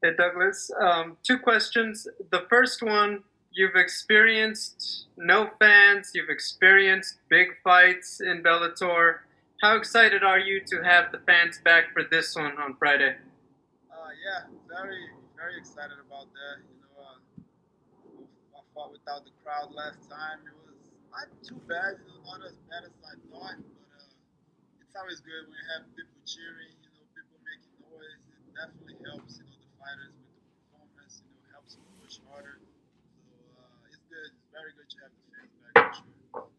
Hey, Douglas. Two questions. The first one, you've experienced no fans, you've experienced big fights in Bellator. How excited are you to have the fans back for this one on Friday? Yeah, very excited about that. I fought without the crowd last time. It was not too bad, not as bad as I thought, but it's always good when you have people cheering, people making noise. It definitely helps, the fighters with the performance, helps them push harder. So it's good. It's very good to have the fans back for sure.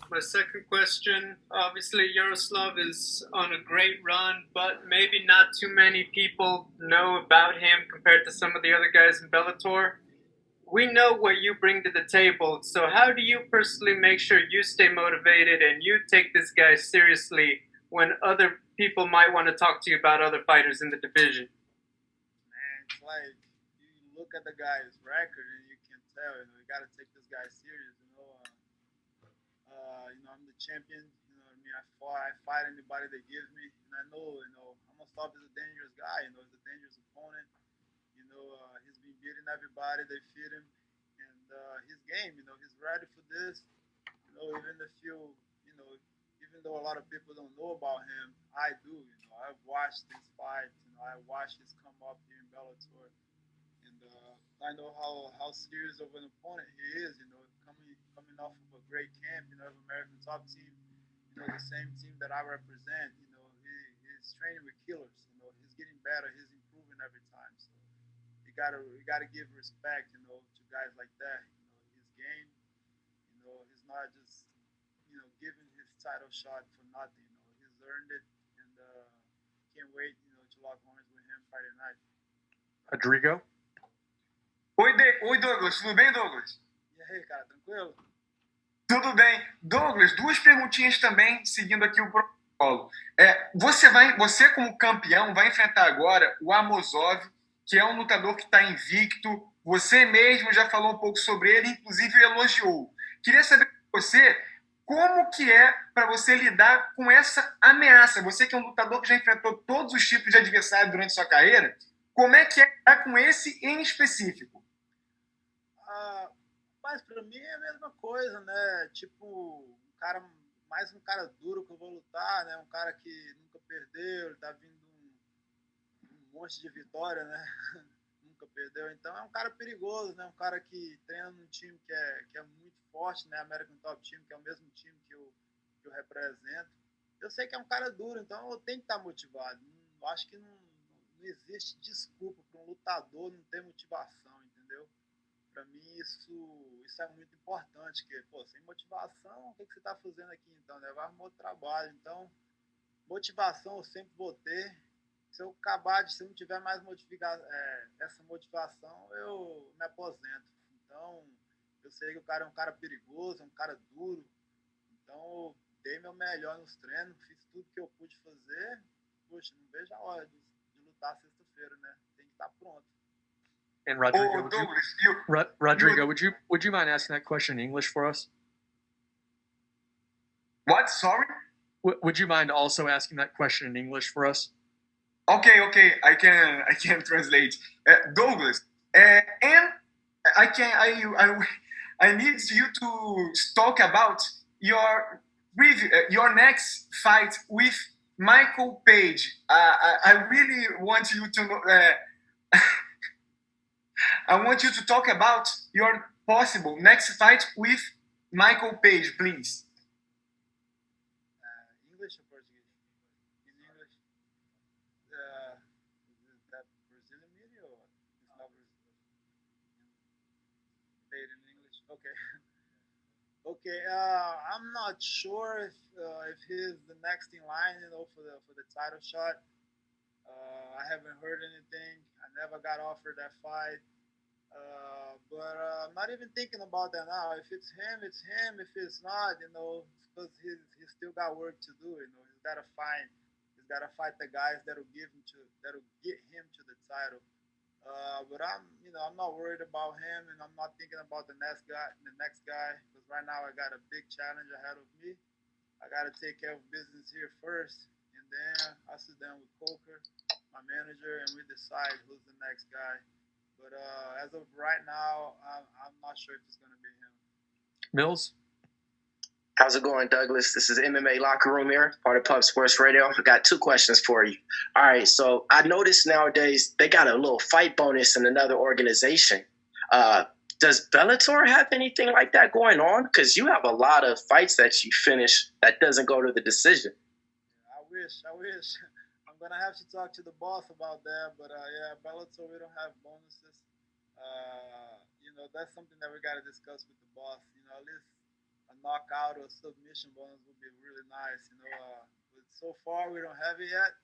My second question, obviously Yaroslav is on a great run, but maybe not too many people know about him compared to some of the other guys in Bellator. We know what you bring to the table, so how do you personally make sure you stay motivated and you take this guy seriously when other people might want to talk to you about other fighters in the division? Man, it's like you look at the guy's record and you can tell, you got to take this guy serious. I'm the champion. I fight anybody that gives me, and I know, Amosov is a dangerous guy. He's a dangerous opponent. He's been beating everybody. They feed him, and his game. He's ready for this. Even if even though a lot of people don't know about him, I do. I've watched his fights. I watched his come up here in Bellator, and I know how serious of an opponent he is. Coming off of a great camp, of American top team, the same team that I represent. He's training with killers. He's getting better. He's improving every time. So you gotta give respect, to guys like that. His game. He's not just giving his title shot for nothing. He's earned it, and can't wait, to lock horns with him Friday night. Rodrigo? Oi, Douglas, tudo bem, Douglas? E aí, cara, tranquilo? Tudo bem. Douglas, duas perguntinhas também, seguindo aqui o protocolo. Você como campeão, vai enfrentar agora o Amosov, que é um lutador que está invicto. Você mesmo já falou um pouco sobre ele, inclusive elogiou. Queria saber de você como que é para você lidar com essa ameaça. Você que é um lutador que já enfrentou todos os tipos de adversário durante sua carreira, como é que é lidar com esse em específico? Mas pra mim é a mesma coisa, né? Tipo, mais um cara duro que eu vou lutar, né? Um cara que nunca perdeu, tá vindo um monte de vitória, né? Nunca perdeu. Então é um cara perigoso, né? Um cara que treina num time que é muito forte, né? American Top Team, que é o mesmo time que eu represento. Eu sei que é um cara duro, então eu tenho que estar motivado. Acho que não existe desculpa para um lutador não ter motivação, entendeu? Para mim isso é muito importante, que, pô, sem motivação, o que você está fazendo aqui então? Né? Vai arrumar outro trabalho. Então, motivação eu sempre vou ter. Se eu não tiver mais essa motivação, eu me aposento. Então, eu sei que o cara é um cara perigoso, é um cara duro. Então, eu dei meu melhor nos treinos, fiz tudo que eu pude fazer. Poxa, não vejo a hora de lutar sexta-feira, né? Tem que estar pronto. And Rodrigo, Rodrigo, would you mind asking that question in English for us? What? Sorry? Would you mind also asking that question in English for us? Okay, I can translate. Douglas, and I need you to talk about your next fight with Michael Page. I really want you to know. I want you to talk about your possible next fight with Michael Page, please. English or Portuguese? In English, is that Brazilian media or it's not Brazilian? Say it in English. Okay. Okay. I'm not sure if he's the next in line, for the title shot. I haven't heard anything. I never got offered that fight. But I'm not even thinking about that now. If it's him, it's him. If it's not, because he's still got work to do. He's got to fight the guys that'll get him to the title. But I'm not worried about him, and I'm not thinking about the next guy, because right now I got a big challenge ahead of me. I got to take care of business here first, and then I sit down with Coker, my manager, and we decide who's the next guy. But as of right now, I'm not sure if it's going to be him. Mills? How's it going, Douglas? This is MMA Locker Room here, part of Pub Sports Radio. I got 2 questions for you. All right, so I noticed nowadays they got a little fight bonus in another organization. Does Bellator have anything like that going on? Because you have a lot of fights that you finish that doesn't go to the decision. I wish. I'm going to have to talk to the boss about that. But yeah, Bellator, we don't have bonuses. That's something that we got to discuss with the boss. At least a knockout or submission bonus would be really nice. But so far we don't have it yet.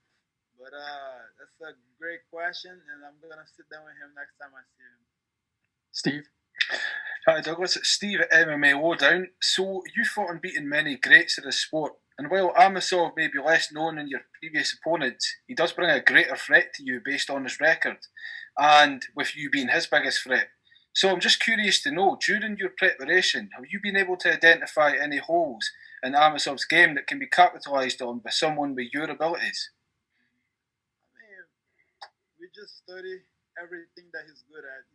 But that's a great question, and I'm going to sit down with him next time I see him. Steve? Hi Douglas, it's Steve at MMA Lowdown. So you fought and beaten many greats of the sport, and while Amosov may be less known than your previous opponents, he does bring a greater threat to you based on his record, and with you being his biggest threat. So I'm just curious to know, during your preparation, have you been able to identify any holes in Amosov's game that can be capitalised on by someone with your abilities? I mean, we just study everything that he's good at.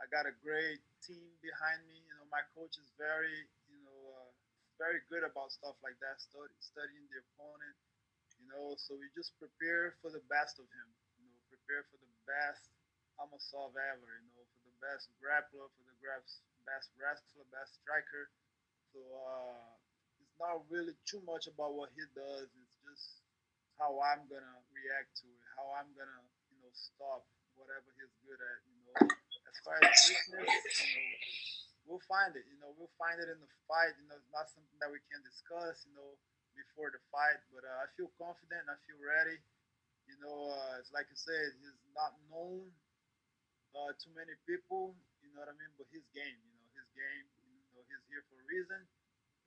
I got a great team behind me. My coach is very good about stuff like that, studying the opponent. So we just prepare for the best of him. Prepare for the best Amosov ever. For the best grappler, for the best wrestler, best striker. So it's not really too much about what he does. It's just how I'm gonna react to it, how I'm gonna stop whatever he's good at. As far as weakness, we'll find it. We'll find it in the fight. It's not something that we can discuss, before the fight. But I feel confident. I feel ready. It's like I said, he's not known to many people. You know what I mean? But his game. He's here for a reason,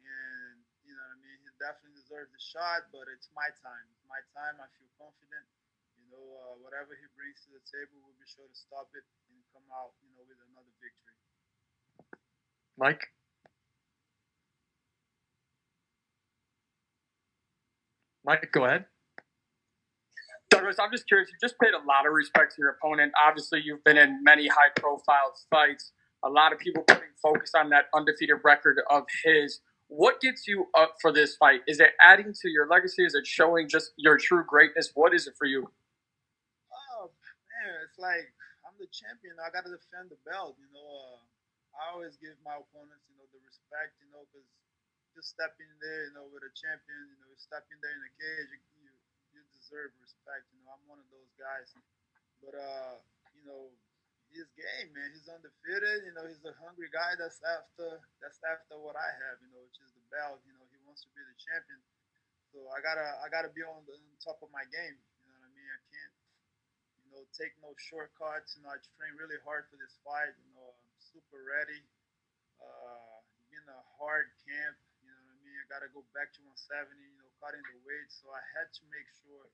and you know what I mean. He definitely deserves the shot. But it's my time. It's my time. I feel confident. Whatever he brings to the table, we'll be sure to stop it and come out, with another victory. Mike? Mike, go ahead. Douglas, I'm just curious. You just paid a lot of respect to your opponent. Obviously, you've been in many high-profile fights. A lot of people putting focus on that undefeated record of his. What gets you up for this fight? Is it adding to your legacy? Is it showing just your true greatness? What is it for you? It's like I'm the champion. I got to defend the belt. I always give my opponents, the respect, because just stepping there, with a champion, stepping there in the cage, you deserve respect. I'm one of those guys. But his game, man, he's undefeated. He's a hungry guy that's after what I have, which is the belt. He wants to be the champion. So I gotta be on top of my game. You know what I mean? I can't take no shortcuts. I train really hard for this fight. I'm super ready. Been a hard camp. You know what I mean? I got to go back to 170. Cutting the weight. So I had to make sure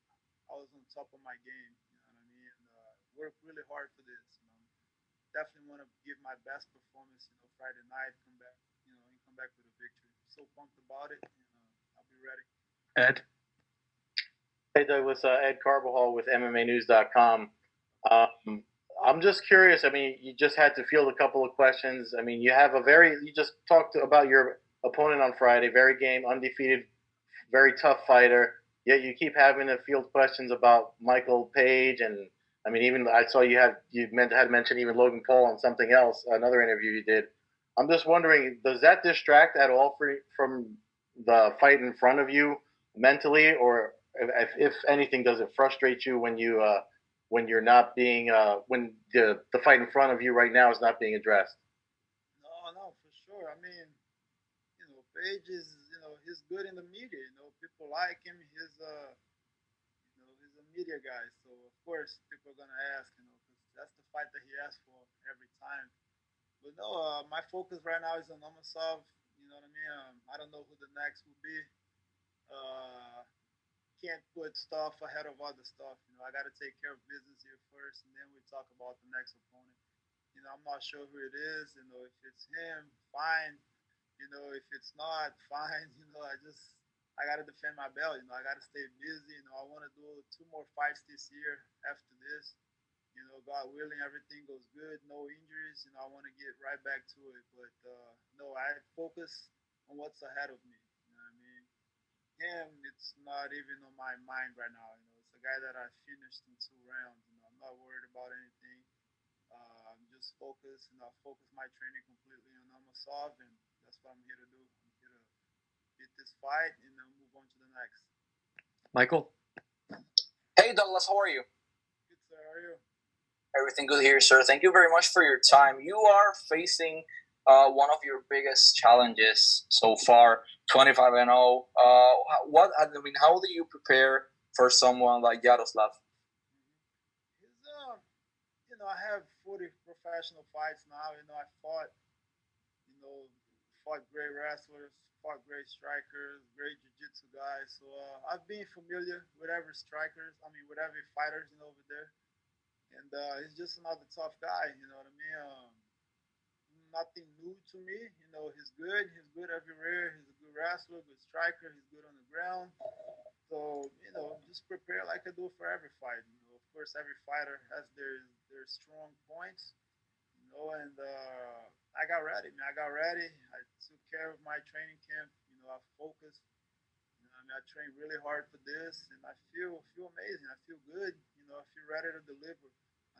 I was on top of my game. You know what I mean? Work really hard for this. Definitely want to give my best performance. Friday night, come back. And come back with a victory. So pumped about it. I'll be ready. Ed? Hey Douglas, Ed Carbajal with MMAnews.com. I'm just curious. I mean, you just had to field a couple of questions. I mean, you just talked about your opponent on Friday, very game, undefeated, very tough fighter. Yet you keep having to field questions about Michael Page, and I mean, even I saw you had mentioned even Logan Paul on something else, another interview you did. I'm just wondering, does that distract at all from the fight in front of you mentally, or if anything, does it frustrate you when you're not being when the fight in front of you right now is not being addressed? No, for sure. I mean, Page is he's good in the media. People like him. He's he's a media guy. So of course people are gonna ask. Because that's the fight that he asks for every time. But no, my focus right now is on Amosov. You know what I mean? I don't know who the next will be. Can't put stuff ahead of other stuff. I got to take care of business here first, and then we talk about the next opponent. I'm not sure who it is. If it's him, fine. If it's not, fine. I gotta defend my belt. You know, I gotta stay busy. You know, I want to do 2 more fights this year after this. You know, God willing, everything goes good, no injuries. You know, I want to get right back to it. But no, I focus on what's ahead of me. You know what I mean? Him, it's not even on my mind right now. You know, it's a guy that I finished in 2 rounds. You know, I'm not worried about anything. I'm just focused, and I focus my training completely on Amosov, and that's what I'm here to do. I'm here to beat this fight and then move on to the next. Michael? Hey, Douglas, how are you? Good, sir. How are you? Everything good here, sir. Thank you very much for your time. You are facing one of your biggest challenges so far, 25 and 0. How do you prepare for someone like Yaroslav? He's, you know, I have 40 professional fights now. You know, you know, fought great wrestlers, fought great strikers, great jiu-jitsu guys. So I've been familiar with every with every fighters, you know, over there. And he's just another tough guy, you know what I mean? Nothing new to me. You know, he's good. He's good everywhere. He's a good wrestler, good striker. He's good on the ground. So, you know, just prepare like I do for every fight. You know, of course, every fighter has their strong points, you know, and I got ready, man. I got ready. I took care of my training camp. You know, I focused. You know, I mean, I trained really hard for this, and I feel amazing. I feel good. You know, I feel ready to deliver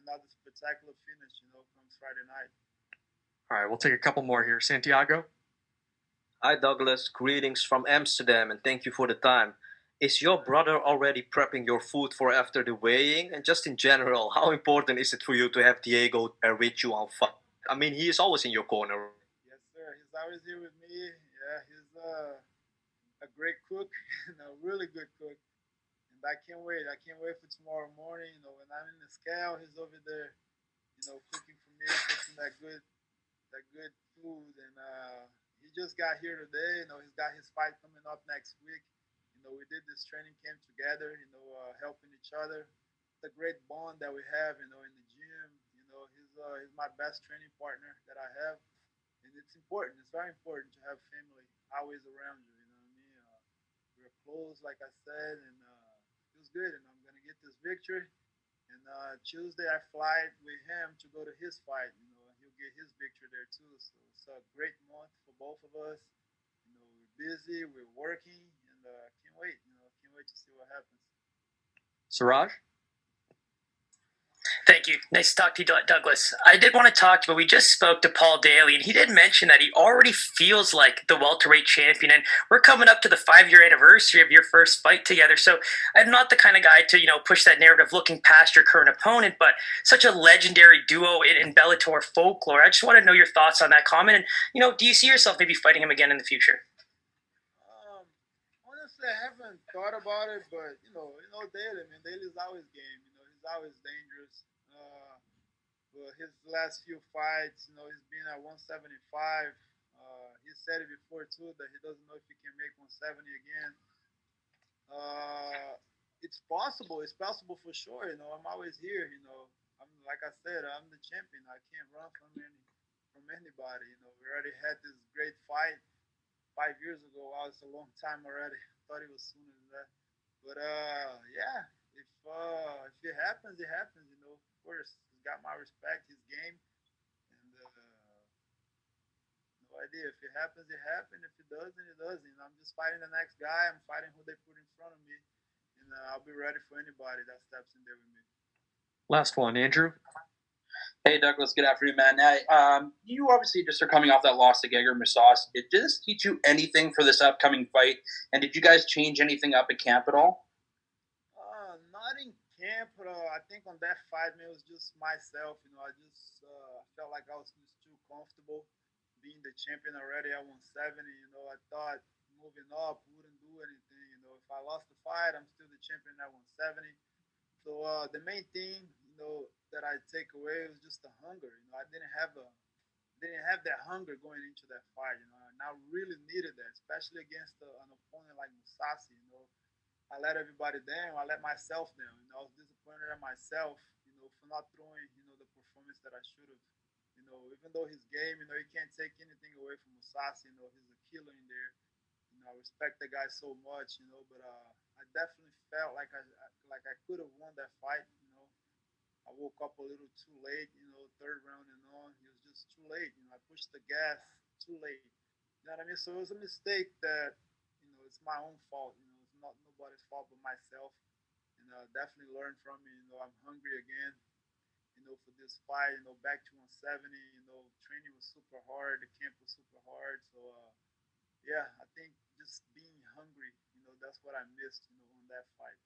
another spectacular finish. You know, comes Friday night. All right, we'll take a couple more here. Santiago? Hi, Douglas. Greetings from Amsterdam, and thank you for the time. Is your brother already prepping your food for after the weighing? And just in general, how important is it for you to have Diego there with you on fight? I mean, he is always in your corner. Yes, sir. He's always here with me. Yeah, he's a great cook, a really good cook. And I can't wait. I can't wait for tomorrow morning. You know, when I'm in the scale, he's over there, you know, cooking for me, cooking that good food. And he just got here today. You know, he's got his fight coming up next week. You know, we did this training camp together. You know, helping each other. It's a great bond that we have. You know, in the gym. You know, he's my best training partner that I have. And it's important. It's very important to have family always around you. You know what I mean? We're close, like I said, and it feels good. And I'm gonna get this victory. And Tuesday I fly with him to go to his fight. You know, and he'll get his victory there too. So it's a great month for both of us. You know, we're busy, we're working, and can't wait. You know, can't wait to see what happens. Siraj? Thank you. Nice to talk to you, Douglas. I did want to talk to you, but we just spoke to Paul Daly, and he did mention that he already feels like the welterweight champion, and we're coming up to the 5-year anniversary of your first fight together. So I'm not the kind of guy to, push that narrative looking past your current opponent, but such a legendary duo in Bellator folklore. I just want to know your thoughts on that comment, and, do you see yourself maybe fighting him again in the future? Honestly, I haven't thought about it, but Daly, man, Daly's always game. You know, he's always dangerous. But his last few fights, he's been at 175. He said it before too that he doesn't know if he can make 170 again. It's possible. It's possible for sure. I'm always here. I'm like I said, I'm the champion. I can't run from anybody. We already had this great fight 5 years ago. Wow, it's a long time already. I thought it was sooner than that. But yeah, if it happens, it happens. Of course, he's got my respect, his game, and no idea. If it happens, it happens. If it doesn't, it doesn't. I'm just fighting the next guy. I'm fighting who they put in front of me, and I'll be ready for anybody that steps in there with me. Last one, Andrew. Hey, Douglas. Good afternoon, man. You obviously just are coming off that loss to Gegard Mousasi. Did this teach you anything for this upcoming fight? And did you guys change anything up at camp at all? Not in camp. I think on that fight, man, it was just myself. I just felt like I was just too comfortable being the champion already at 170. I thought moving up wouldn't do anything. If I lost the fight, I'm still the champion at 170. So the main thing, that I take away was just the hunger. I didn't have that hunger going into that fight. And I really needed that, especially against an opponent like Mousasi. I let everybody down. I let myself down. I was disappointed at myself, for not throwing, the performance that I should have. Even though his game, you can't take anything away from Mousasi. He's a killer in there. I respect the guy so much, but I definitely felt like I could have won that fight. I woke up a little too late, third round and on. It was just too late. I pushed the gas too late. You know what I mean? So it was a mistake that, it's my own fault. It's not nobody's fault but myself. And definitely learn from it. I'm hungry again, for this fight, back to 170. Training was super hard. The camp was super hard. So, yeah, I think just being hungry, that's what I missed, on that fight.